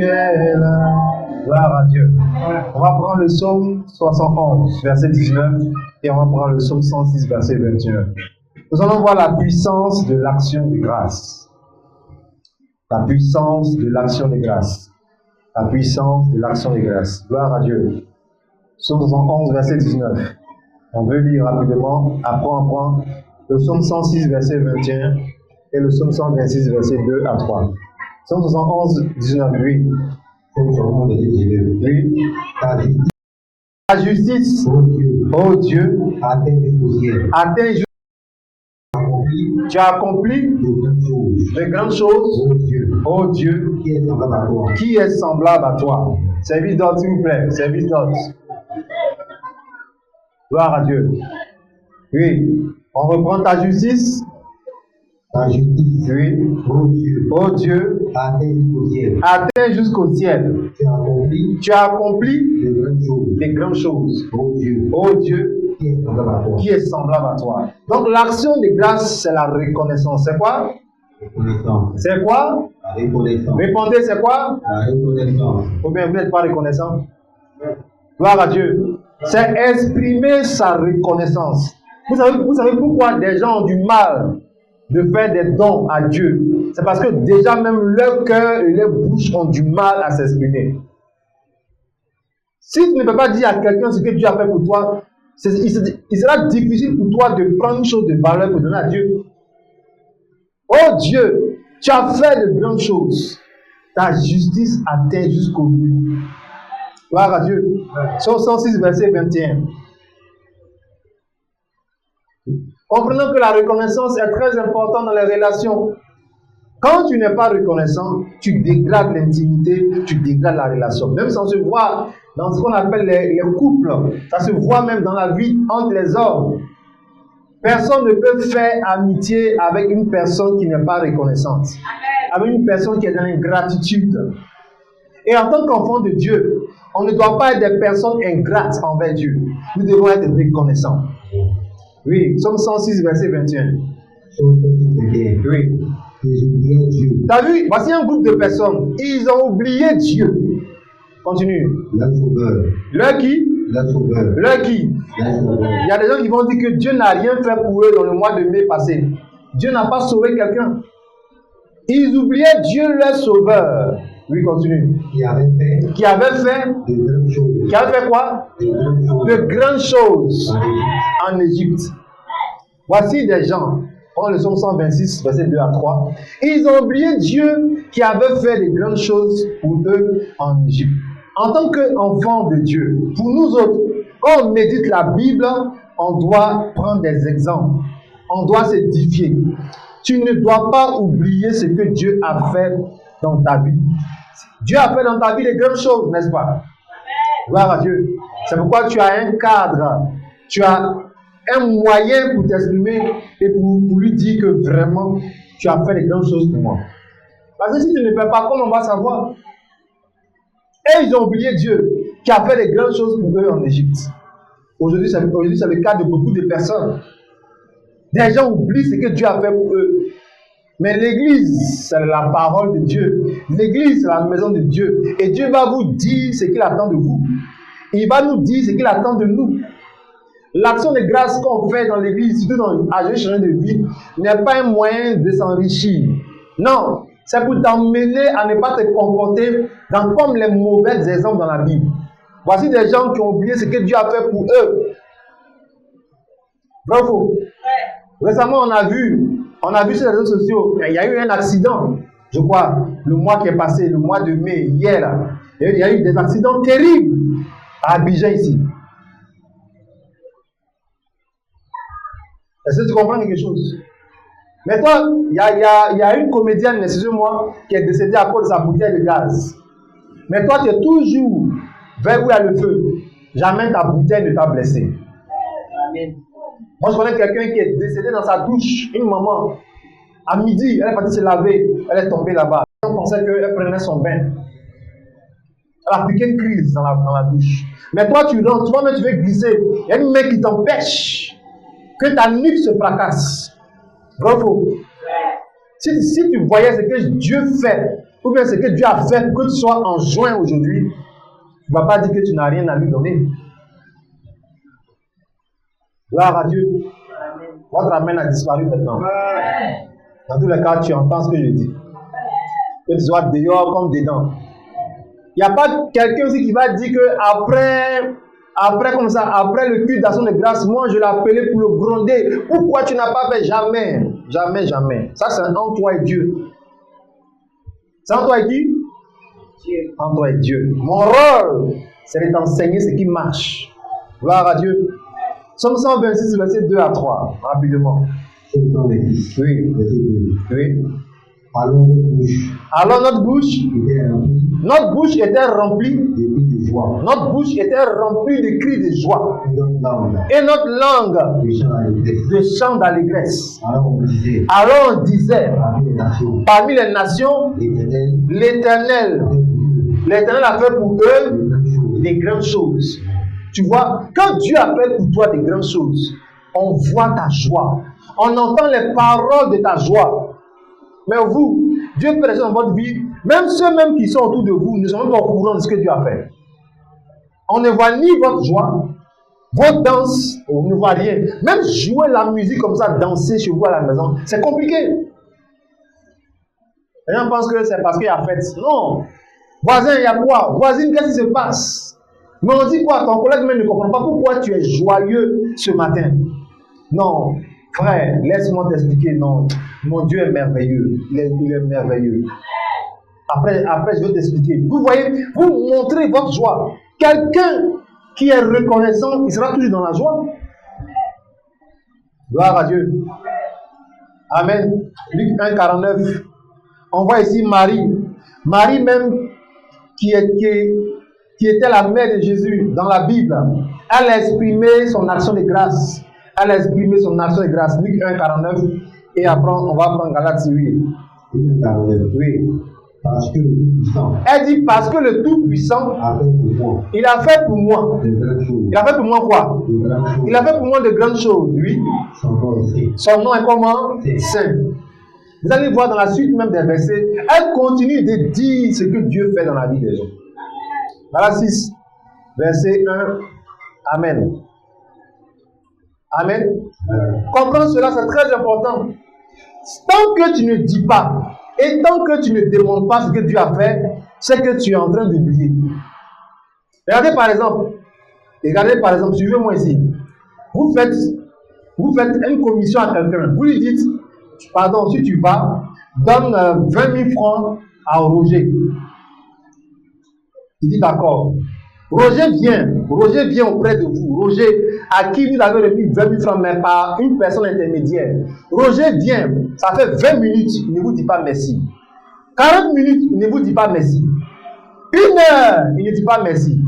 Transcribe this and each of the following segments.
es là. Gloire à Dieu. On va prendre le psaume 71, verset 19, et on va prendre le psaume 106, verset 21. Nous allons voir la puissance de l'action de grâce. La puissance de l'action de grâce. La puissance de l'action de grâce. Gloire à Dieu. Psaume 71, verset 19. On veut lire rapidement. Après, on prend le psaume 106, verset 21 et le psaume 126, verset 2 à 3. Psaume 71, 19. Oui. Oui. Ta justice, ô Dieu, atteint jusqu'au tu as accompli de grandes choses, ô Dieu, qui est semblable à toi. Service d'ordre, s'il vous plaît. Service d'ordre. Gloire à Dieu. Oui. On reprend ta justice. Ta justice, oui. Ô Dieu, atteint jusqu'au ciel. Tu as accompli des grandes choses. Ô Dieu, qui est semblable à toi. Donc l'action de grâce, c'est la reconnaissance. C'est quoi? C'est quoi? Répondez, c'est quoi? Ou bien vous n'êtes pas reconnaissant? Gloire à Dieu. C'est exprimer sa reconnaissance. Vous savez pourquoi des gens ont du mal de faire des dons à Dieu? C'est parce que déjà même leur cœur et leur bouche ont du mal à s'exprimer. Si tu ne peux pas dire à quelqu'un ce que Dieu a fait pour toi, il sera difficile pour toi de prendre une chose de valeur pour donner à Dieu. Oh Dieu, tu as fait de grandes choses. Ta justice atteint jusqu'au but. Gloire à Dieu. Psaume 106, verset 21. Comprenons que la reconnaissance est très importante dans les relations. Quand tu n'es pas reconnaissant, tu dégrades l'intimité, tu dégrades la relation. Même sans se voir dans ce qu'on appelle les couples, ça se voit même dans la vie entre les hommes. Personne ne peut faire amitié avec une personne qui n'est pas reconnaissante, avec une personne qui est dans l'ingratitude. Et en tant qu'enfant de Dieu, on ne doit pas être des personnes ingrates envers Dieu. Nous devons être reconnaissants. Oui, Psaume 106, verset 21. Oui. Tu as vu, voici un groupe de personnes. Ils ont oublié Dieu. Continue. Le qui? Le qui? Il y a des gens qui vont dire que Dieu n'a rien fait pour eux dans le mois de mai passé. Dieu n'a pas sauvé quelqu'un. Ils oubliaient Dieu, leur sauveur. Oui, continue. Qui avait fait quoi? De grandes choses en Égypte. Voici des gens. Prends le psaume 126, verset 2 à 3. Ils ont oublié Dieu qui avait fait de grandes choses pour eux en Égypte. En tant qu'enfants de Dieu, pour nous autres, quand on médite la Bible, on doit prendre des exemples. On doit s'édifier. Tu ne dois pas oublier ce que Dieu a fait dans ta vie. Dieu a fait dans ta vie de grandes choses, n'est-ce pas? Gloire à Dieu. C'est pourquoi tu as un cadre. Tu as un moyen pour t'exprimer et pour lui dire que vraiment tu as fait de grandes choses pour moi. Parce que si tu ne fais pas, comment on va savoir? Et ils ont oublié Dieu qui a fait de grandes choses pour eux en Égypte. Aujourd'hui, c'est le cas de beaucoup de personnes. Des gens oublient ce que Dieu a fait pour eux. Mais l'église, c'est la parole de Dieu. L'église, c'est la maison de Dieu. Et Dieu va vous dire ce qu'il attend de vous. Il va nous dire ce qu'il attend de nous. L'action de grâce qu'on fait dans l'église, surtout dans un chemin de vie, n'est pas un moyen de s'enrichir. Non, c'est pour t'emmener à ne pas te comporter comme les mauvais exemples dans la Bible. Voici des gens qui ont oublié ce que Dieu a fait pour eux. Bravo. Récemment, on a vu sur les réseaux sociaux, il y a eu un accident, je crois, le mois qui est passé, le mois de mai, hier, là. Il y a eu des accidents terribles à Abidjan ici. Est-ce que tu comprends quelque chose? Mais toi, il y a une comédienne, excusez-moi, qui est décédée à cause de sa bouteille de gaz. Mais toi, tu es toujours vers où il y a le feu. Jamais ta bouteille ne t'a blessé. Amen. Moi, je connais quelqu'un qui est décédé dans sa douche, une maman. À midi, elle est partie se laver, elle est tombée là-bas. On pensait qu'elle prenait son bain. Elle a piqué une crise dans la douche. Mais toi, tu rentres, toi-même, tu veux glisser. Il y a une main qui t'empêche que ta nuque se fracasse. Bravo. Si tu voyais ce que Dieu fait ou bien ce que Dieu a fait pour que tu sois en joint aujourd'hui, tu ne vas pas dire que tu n'as rien à lui donner. Gloire à Dieu. Votre amen a disparu maintenant. Dans tous les cas, tu entends ce que je dis. Que tu sois dehors comme dedans. Il n'y a pas quelqu'un aussi qui va dire que après le culte d'action de grâce, moi je l'ai appelé pour le gronder. Pourquoi tu n'as pas fait? Jamais. Jamais, jamais. Ça c'est entre toi et Dieu. C'est entre toi et qui? Dieu. Entre toi et Dieu. Mon rôle, c'est de t'enseigner ce qui marche. Gloire à Dieu. Somme 126, verset 2 à 3, rapidement. Somme 126, oui. verset 2. Oui. Alors notre bouche notre bouche était remplie de cris de joie. Notre bouche était remplie de cris de joie. Et notre langue de chants d'allégresse. Alors on disait parmi les nations, l'Éternel a fait pour eux des grandes choses. Tu vois, quand Dieu a fait pour toi des grandes choses, on voit ta joie. On entend les paroles de ta joie. Mais vous, Dieu fait des choses dans votre vie, même ceux-mêmes qui sont autour de vous ne sont même pas au courant de ce que Dieu a fait. On ne voit ni votre joie, votre danse, on ne voit rien. Même jouer la musique comme ça, danser chez vous à la maison, c'est compliqué. Les gens pensent que c'est parce qu'il y a fête. Non. Voisin, il y a quoi? Voisine, qu'est-ce qui se passe? Mais on dit quoi? Ton collègue même ne comprend pas pourquoi tu es joyeux ce matin. Non. Frère, laisse-moi t'expliquer. Non, mon Dieu est merveilleux. Il est merveilleux. Après, je vais t'expliquer. Vous voyez, vous montrez votre joie. Quelqu'un qui est reconnaissant, il sera toujours dans la joie. Gloire à Dieu. Amen. Luc 1, 49. On voit ici Marie. Marie même, qui était la mère de Jésus dans la Bible. Elle a exprimé son action de grâce. Elle a exprimé son action de grâce. Luc 1, 49. Et après, on va prendre Galates 8. Oui. Parce que le Tout-Puissant. Elle dit parce que le Tout-Puissant a fait pour moi. Il a fait pour moi. Il a fait pour moi quoi? Il a fait pour moi de grandes choses. Oui. Son nom est comment? Saint. Vous allez voir dans la suite même des versets, elle continue de dire ce que Dieu fait dans la vie des gens. Voilà 6, verset 1. Amen. Amen. Comprends cela, c'est très important. Tant que tu ne dis pas et tant que tu ne demandes pas ce que Dieu a fait, c'est que tu es en train d'oublier. Regardez par exemple, suivez-moi ici. Vous faites une commission à quelqu'un. Vous lui dites, pardon, si tu vas, donne 20 000 francs à Roger. Il dit d'accord. Roger vient auprès de vous. Roger, à qui vous avez remis 20 000 francs, mais par une personne intermédiaire. Roger vient, ça fait 20 minutes, il ne vous dit pas merci. 40 minutes, il ne vous dit pas merci. 1 heure, il ne dit pas merci.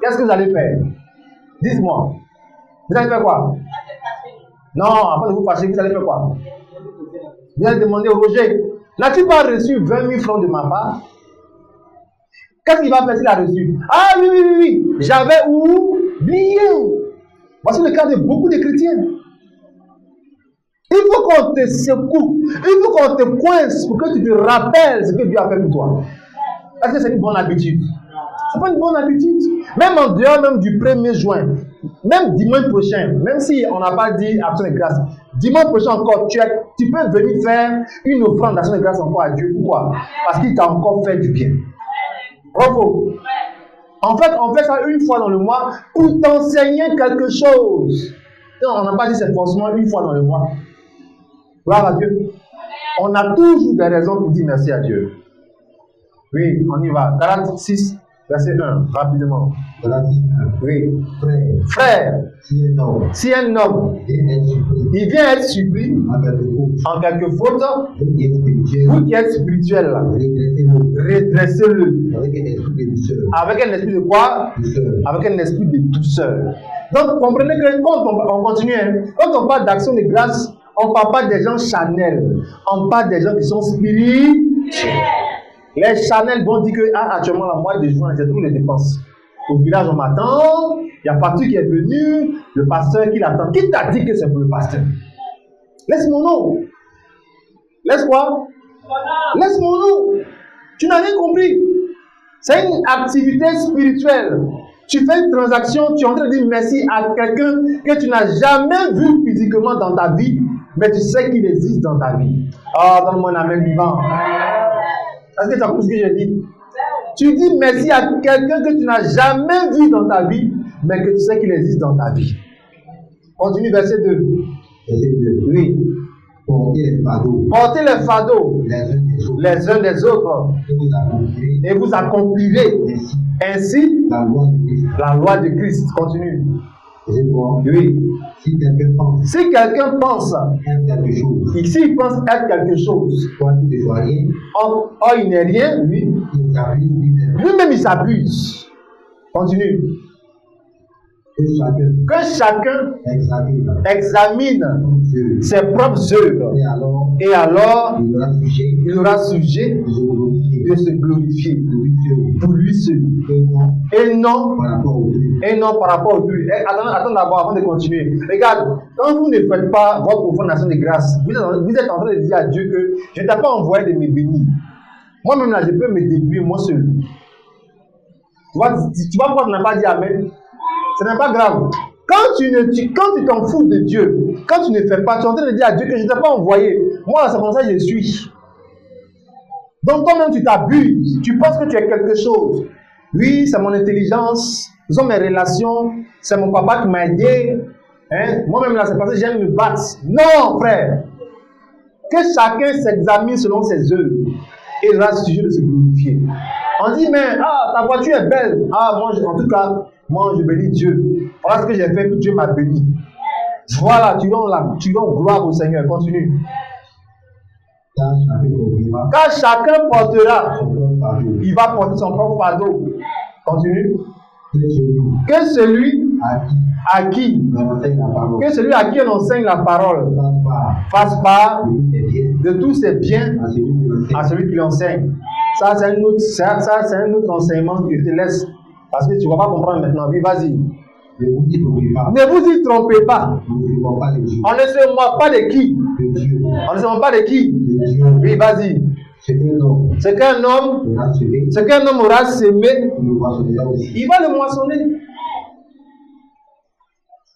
Qu'est-ce que vous allez faire? Dites-moi. Vous allez faire quoi? Non, après de vous fâcher, vous allez faire quoi? Vous allez demander au Roger, n'as-tu pas reçu 20 000 francs de ma part? Qu'est-ce qu'il va faire s'il a reçu? Ah oui, j'avais oublié. Voici le cas de beaucoup de chrétiens. Il faut qu'on te secoue, il faut qu'on te coince pour que tu te rappelles ce que Dieu a fait pour toi. Est-ce que c'est une bonne habitude? C'est pas une bonne habitude. Même en dehors même du 1er juin, même dimanche prochain, même si on n'a pas dit action de grâce, dimanche prochain encore, tu peux venir faire une offrande d'action de grâce encore à Dieu. Pourquoi? Parce qu'il t'a encore fait du bien. Bravo. En fait, on fait ça une fois dans le mois pour t'enseigner quelque chose. Non, on n'a pas dit c'est forcément une fois dans le mois. Gloire à Dieu. On a toujours des raisons pour dire merci à Dieu. Oui, on y va. Galates 6, verset 1, rapidement. Galates 1. Oui. Frère, si un homme il vient être surpris en quelque faute, vous qui êtes spirituel, redressez-le. Avec un esprit de quoi? Avec un esprit de douceur. Donc, comprenez que quand on continue, quand on parle d'action de grâce, on ne parle pas des gens charnels, on parle des gens qui sont spirituels. Les charnels vont dire que actuellement, la mois de juin, j'ai toutes les dépenses. Au village, on m'attend, il y a pasteur qui est venu, le pasteur qui l'attend. Qui t'a dit que c'est pour le pasteur? Laisse mon nom. Laisse quoi? Laisse mon nom. Tu n'as rien compris. C'est une activité spirituelle. Tu fais une transaction, tu es en train de dire merci à quelqu'un que tu n'as jamais vu physiquement dans ta vie, mais tu sais qu'il existe dans ta vie. Oh, donne-moi un amen vivant. Est-ce que tu as compris ce que j'ai dit? Tu dis merci à quelqu'un que tu n'as jamais vu dans ta vie, mais que tu sais qu'il existe dans ta vie. Continue, verset 2. Verset 2. Oui. Portez les fardeaux. Portez les fardeaux Les uns des autres. et vous accomplirez ainsi la loi de Christ. la loi de Christ. Continue. Verset 3. Oui. Si quelqu'un pense Si quelqu'un pense, être quelque chose, s'il pense être quelque chose, toi tu ne sois rien, or il n'est rien, lui, il s'abuse lui-même. lui-même il s'abuse. Continue. Que chacun Examine examine ses propres œuvres. et alors Il aura sujet de se glorifier pour lui seul. Et non par rapport au Dieu. Attends d'abord avant de continuer. Regarde, quand vous ne faites pas votre fondation de grâce, vous êtes en train de dire à Dieu que je ne t'ai pas envoyé de me bénir. Moi-même là, je peux me débrouiller moi seul. Tu vois pourquoi tu n'as pas dit Amen? Ce n'est pas grave. Quand tu t'en fous de Dieu, quand tu ne fais pas, tu es en train de dire à Dieu que je ne t'ai pas envoyé. Moi, c'est comme ça que je suis. Donc toi-même, tu t'abuses. Tu penses que tu es quelque chose. Oui, c'est mon intelligence, ce sont mes relations, c'est mon papa qui m'a aidé. Hein? Moi-même, là, c'est parce que j'aime me battre. Non, frère. Que chacun s'examine selon ses œuvres. Et il aura sujet de se glorifier. On dit, mais ta voiture est belle. Moi, en tout cas, moi, je bénis Dieu. Voilà ce que j'ai fait, que Dieu m'a béni. Voilà, tu rends gloire au Seigneur. Continue. Car chacun portera, il va porter son propre fardeau. Continue. Que celui à qui on enseigne la parole fasse part de tous ses biens à celui qui l'enseigne. Ça, c'est un autre enseignement que je te laisse. Parce que tu ne vas pas comprendre maintenant. Oui, vas-y. Ne vous y trompez pas. On ne se moque pas de qui? On ne se moque pas de qui? Oui, vas-y. C'est qu'un homme aura semé, il va le moissonner.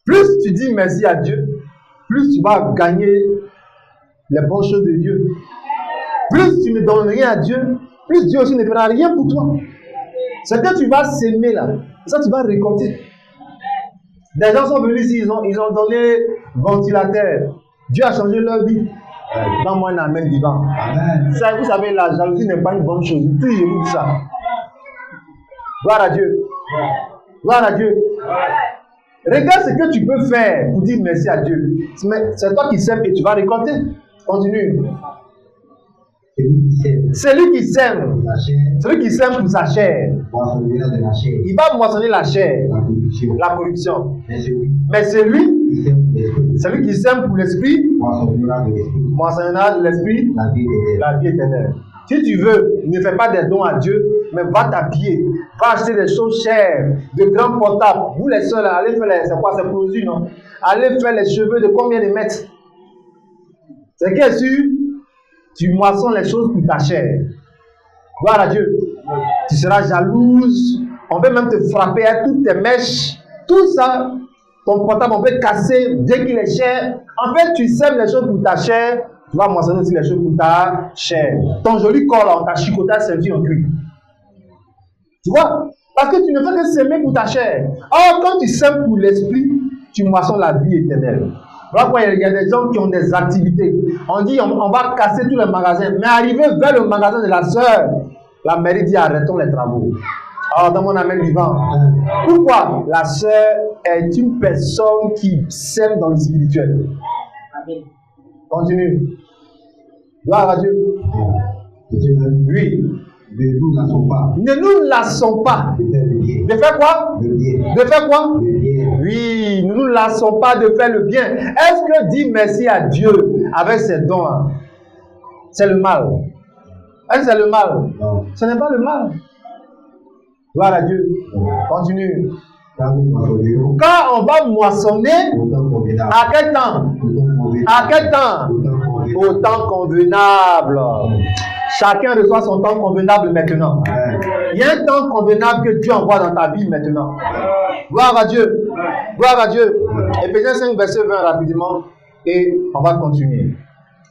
Plus tu dis merci à Dieu, plus tu vas gagner les bonnes choses de Dieu. Plus tu ne donnes rien à Dieu, plus Dieu aussi ne fera rien pour toi. C'est que tu vas s'aimer là. Ça, tu vas récolter. Des gens sont venus ici, ils ont donné ventilateur. Dieu a changé leur vie. Donne-moi un amen vivant. Ça, vous savez, la jalousie n'est pas une bonne chose. Tout je vous dis ça. Gloire à Dieu. Gloire à Dieu. Regarde ce que tu peux faire pour dire merci à Dieu. C'est toi qui sèmes et tu vas récolter. Continue. Celui qui sème pour sa chair, il va moissonner la chair, la corruption. Mais celui qui sème pour l'esprit, moissonnera de l'esprit, la vie éternelle. Si tu veux, ne fais pas des dons à Dieu, mais va t'habiller, va acheter des choses chères, de grands portables. Vous les seuls, allez faire c'est quoi, c'est pour les non? Allez faire les cheveux de combien de mètres? C'est que tu moissonnes les choses pour ta chair. Gloire à Dieu. Tu seras jalouse. On peut même te frapper à toutes tes mèches. Tout ça, ton portable, on peut casser dès qu'il est cher. En fait, tu sèmes les choses pour ta chair. Tu vas moissonner aussi les choses pour ta chair. Ton joli corps, là, on t'a chicoté, servi en cuir. Tu vois? Parce que tu ne fais que s'aimer pour ta chair. Or, quand tu sèmes pour l'esprit, tu moissonnes la vie éternelle. Voilà, il y a des gens qui ont des activités. On dit on va casser tous les magasins. Mais arrivé vers le magasin de la sœur, la mairie dit arrêtons les travaux. Alors dans mon amen vivant. Pourquoi? La sœur est une personne qui sème dans le spirituel. Continue. Gloire à Dieu. Oui. Ne nous lassons pas. Ne nous lassons pas. De faire quoi? De faire quoi? Oui, ne nous lassons pas de faire le bien. Est-ce que dire merci à Dieu avec ses dons, c'est le mal? Est-ce que c'est le mal? Non. Ce n'est pas le mal. Gloire à Dieu. Continue. Quand on va moissonner, à quel temps? À quel temps? au temps convenable. Chacun reçoit son temps convenable maintenant. Il y a un temps convenable que Dieu envoie dans ta vie maintenant. Gloire à Dieu. Gloire à Dieu. Éphésiens 5, verset 20 rapidement. Et on va continuer.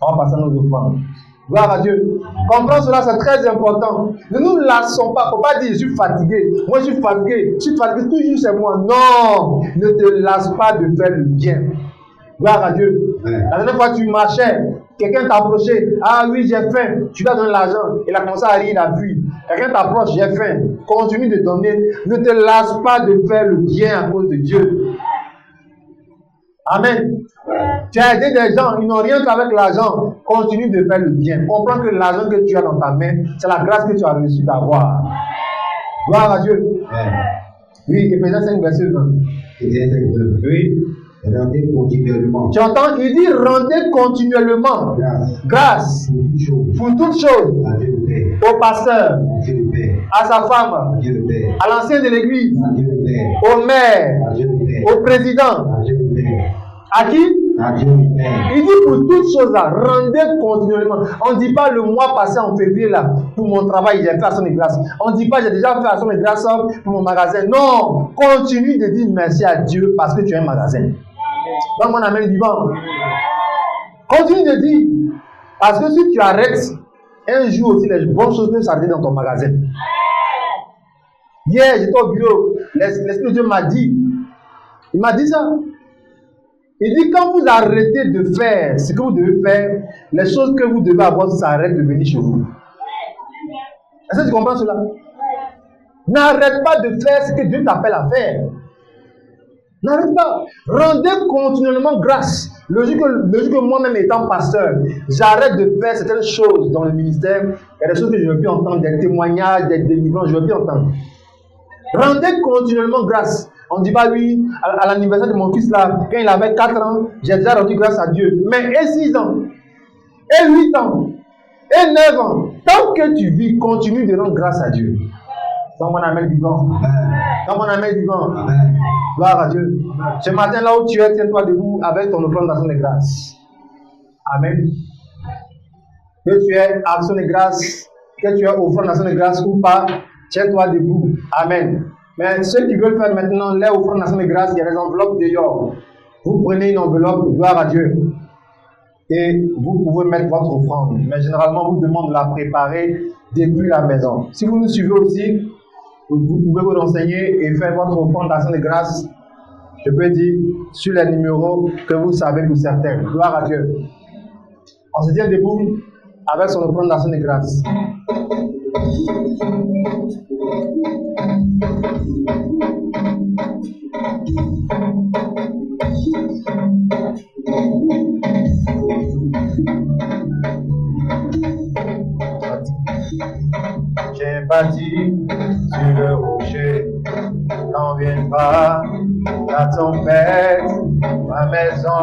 On va passer à nos offrandes. Gloire à Dieu. Comprends cela, c'est très important. Ne nous lassons pas. Il ne faut pas dire je suis fatigué. Moi je suis fatigué. Je suis fatigué. Toujours c'est moi. Non. Ne te lasse pas de faire le bien. Gloire à Dieu. La dernière fois tu marchais, quelqu'un t'a approché. Ah oui, j'ai faim. Tu dois donner l'argent. Il a commencé à rire, il a fui. Quelqu'un t'approche, j'ai faim. Continue de donner. Ne te lasse pas de faire le bien à cause de Dieu. Amen. Tu as aidé des gens, ils n'ont rien qu'avec l'argent. Continue de faire le bien. Comprends que l'argent que tu as dans ta main, c'est la grâce que tu as reçue d'avoir. Gloire à Dieu. Oui, Éphésiens 5, verset 20. Oui. Rendez continuellement. Tu entends, il dit rendez continuellement grâce pour toutes choses au pasteur, à sa femme, à l'ancien de l'église, au maire, au président. À qui? Il dit pour toutes choses là, rendez continuellement. On ne dit pas le mois passé en février là, pour mon travail, j'ai fait action de grâce. On ne dit pas j'ai déjà fait action de grâce pour mon magasin. Non, continue de dire merci à Dieu parce que tu as un magasin. Donc mon amen vivant. Continue de dire, parce que si tu arrêtes, un jour aussi les bonnes choses peuvent s'arrêter dans ton magasin. Hier, j'étais au bureau, l'Esprit de Dieu m'a dit, il m'a dit ça. Il dit, quand vous arrêtez de faire ce que vous devez faire, les choses que vous devez avoir s'arrêtent de venir chez vous. Est-ce que tu comprends cela? N'arrête pas de faire ce que Dieu t'appelle à faire. N'arrête pas. Rendez continuellement grâce. Logique que moi-même étant pasteur, j'arrête de faire certaines choses dans le ministère. Il y a des choses que je ne veux plus entendre, des témoignages, des délivrances, je ne veux plus entendre. Rendez continuellement grâce. On ne dit pas oui, à l'anniversaire de mon fils là, quand il avait 4 ans, j'ai déjà rendu grâce à Dieu. Mais et 6 ans, et 8 ans, et 9 ans, tant que tu vis, continue de rendre grâce à Dieu. Dans mon amen vivant. Dans mon amen vivant. Gloire à Dieu. Ce matin là où tu es, tiens-toi debout avec ton offrande d'action de grâce. Amen. Que tu aies action de grâce, que tu aies offrande d'action de grâce ou pas, tiens-toi debout. Amen. Mais ceux qui veulent faire maintenant les offrandes d'action de grâce, il y a des enveloppes dehors. Vous prenez une enveloppe, gloire à Dieu. Et vous pouvez mettre votre offrande. Mais généralement, vous demandez de la préparer depuis la maison. Si vous nous suivez aussi, vous pouvez vous renseigner et faire votre offrande d'action de grâce, je peux dire, sur les numéros que vous savez pour certains. Gloire à Dieu. On se tient debout avec son offrande d'action de grâce. J'ai bâti sur le rocher, n'en viendra la tempête, ma maison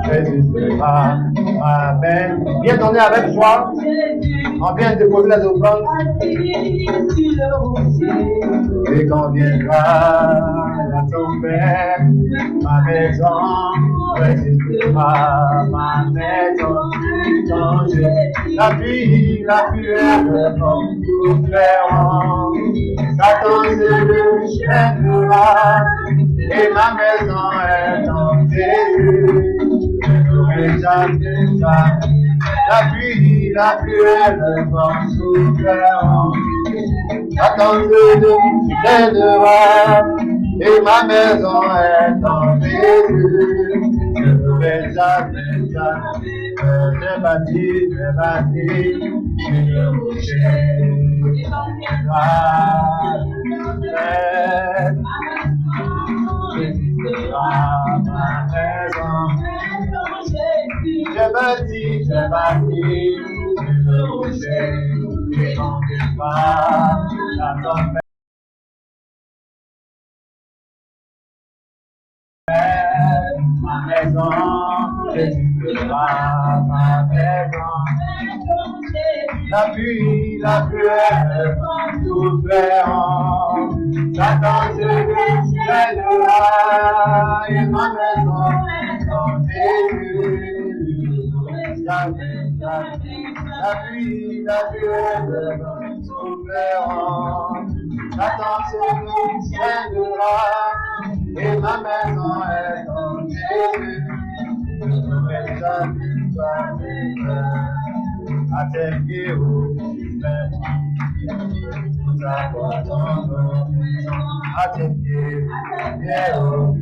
résistera. Amen. Viens donner avec joie. On vient déposer les offrandes. Et quand viendra la tempête, ma maison résistera. Ma maison changée. La pluie, le vent souffleront. Satan se chaînera. Et ma maison est en Jésus. Je n'aurai jamais ça. La pluie, le vent souffleront. Satan se chaînera. Et ma maison est en Jésus. Je n'aurai jamais ça. J'ai bâti sur le rocher. Ma maison. J'ai bâti sur le rocher. Et n'en fais pas la tempête. Ma maison, résistera, ma maison. La pluie, le vent souffleront. Satan se déchaînera. Et ma maison, en Jésus, jamais Attends, Seigneur, viendra, et ma maison est en Jésus. Je n'aurai jamais pas à tes pieds, ô nous apportons nos maisons à tes pieds, ô